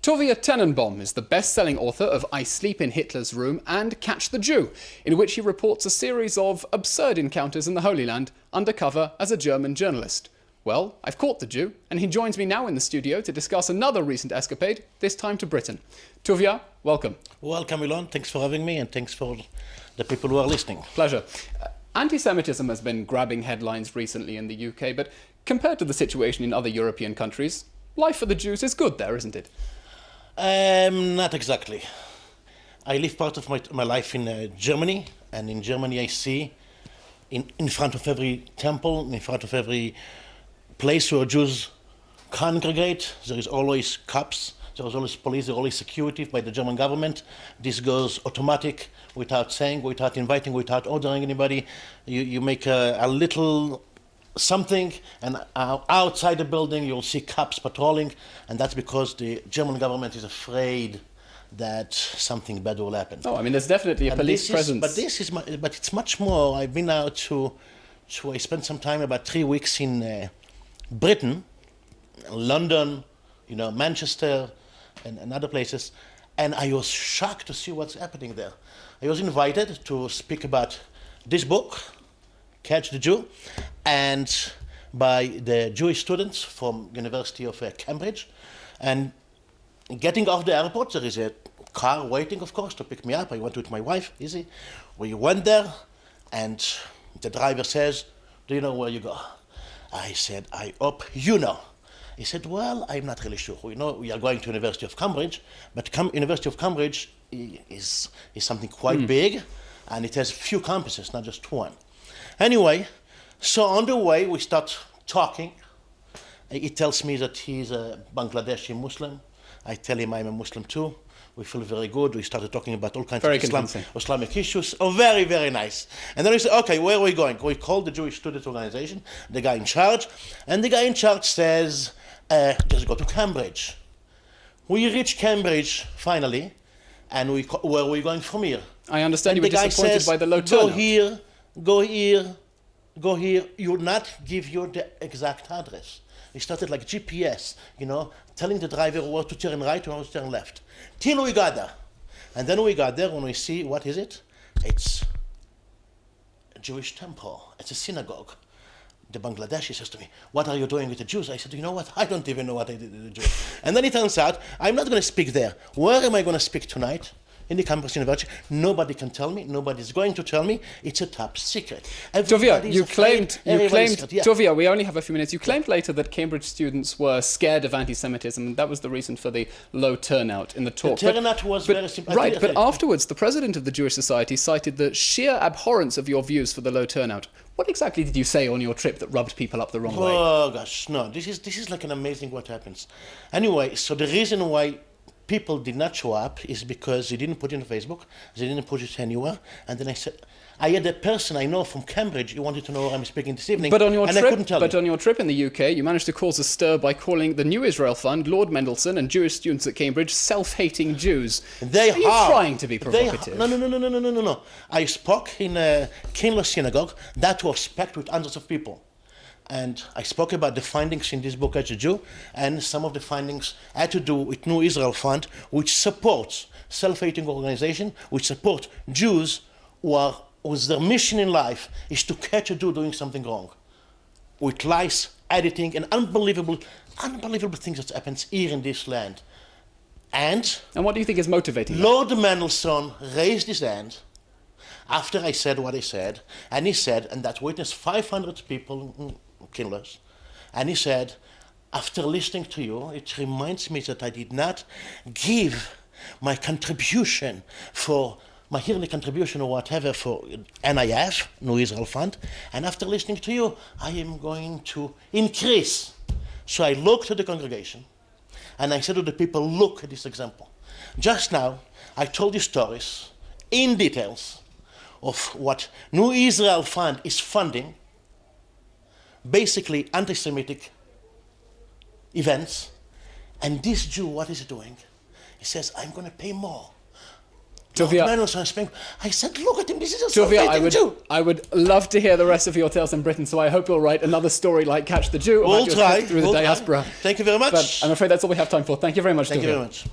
Tuvia Tenenbom is the best-selling author of I Sleep in Hitler's Room and Catch the Jew, in which he reports a series of absurd encounters in the Holy Land undercover as a German journalist. Well, I've caught the Jew, and he joins me now in the studio to discuss another recent escapade, this time to Britain. Tuvia, welcome. Welcome, Elon. Thanks for having me, and thanks for the people who are listening. Pleasure. Anti-Semitism has been grabbing headlines recently in the UK, but compared to the situation in other European countries, life for the Jews is good there, isn't it? Not exactly. I live part of my life in Germany, and in Germany I see in front of every temple, in front of every place where Jews congregate, there is always cops, there is always police, there is always security by the German government. This goes automatic, without saying, without inviting, without ordering anybody. You make a little something, and outside the building you'll see cops patrolling, and that's because the German government is afraid that something bad will happen. Oh, I mean, there's definitely a police presence. But it's much more. I've been out I spent some time, about 3 weeks in Britain, London, Manchester, and other places, and I was shocked to see what's happening there. I was invited to speak about this book, Catch the Jew, and by the Jewish students from University of Cambridge. And getting off the airport, there is a car waiting, of course, to pick me up. I went with my wife, easy. We went there, and the driver says, "Do you know where you go?" I said, "I hope you know." He said, "Well, I'm not really sure. We know we are going to University of Cambridge, but University of Cambridge is something quite big, and it has few campuses, not just one." Anyway, so on the way we start talking. He tells me that he's a Bangladeshi Muslim. I tell him I'm a Muslim too. We feel very good. We started talking about all kinds of Islamic issues. Oh, very, very nice. And then we said, "Okay, where are we going?" We called the Jewish Student Organization, the guy in charge, and the guy in charge says, "Just go to Cambridge." We reach Cambridge finally, and where are we going from here? I understand you were disappointed by the low turnout. Go here, you'll not give you the exact address. We started like GPS, telling the driver where to turn right or where to turn left. Till we got there. And then we got there, when we see, what is it? It's a Jewish temple. It's a synagogue. The Bangladeshi says to me, "What are you doing with the Jews?" I said, "You know what? I don't even know what I did with the Jews." And then it turns out, I'm not going to speak there. Where am I going to speak tonight? In the campus university. Nobody can tell me. Nobody's going to tell me. It's a top secret. Tuvia, Tuvia, we only have a few minutes. You claimed later that Cambridge students were scared of anti-Semitism, and that was the reason for the low turnout in the talk. The turnout was very simple. Right, but afterwards, the president of the Jewish Society cited the sheer abhorrence of your views for the low turnout. What exactly did you say on your trip that rubbed people up the wrong way? Oh gosh, no. This is like an amazing what happens. Anyway, so the reason why people did not show up is because they didn't put it on Facebook, they didn't put it anywhere, and then I said, I had a person I know from Cambridge who wanted to know where I'm speaking this evening, but on your I couldn't tell him. On your trip in the UK, you managed to cause a stir by calling the New Israel Fund, Lord Mendelssohn, and Jewish students at Cambridge self-hating Jews. Are you trying to be provocative? No. I spoke in a Kinloss synagogue that was packed with hundreds of people. And I spoke about the findings in this book, Catch the Jew, and some of the findings had to do with New Israel Fund, which supports self-hating organization, which support Jews whose their mission in life is to catch a Jew doing something wrong, with lies, editing, and unbelievable things that happens here in this land. And what do you think is motivating that? Lord Mendelssohn raised his hand after I said what I said, and he said, and that witnessed 500 people, killers, and he said, "After listening to you, it reminds me that I did not give my contribution my yearly contribution or whatever for NIF, New Israel Fund, and after listening to you, I am going to increase." So I looked at the congregation, and I said to the people, "Look at this example. Just now, I told you stories in details of what New Israel Fund is funding, basically anti-Semitic events, and this Jew, what is he doing? He says, I'm going to pay more. Tuvia, man was on Spain. I said, look at him, this is a Tuvia, Soviet Jew. I would love to hear the rest of your tales in Britain, so I hope you'll write another story like Catch the Jew about We'll your try. trip through the We'll try. diaspora. Thank you very much. But I'm afraid that's all we have time for. Thank you very much, Thank you Tuvia. very much.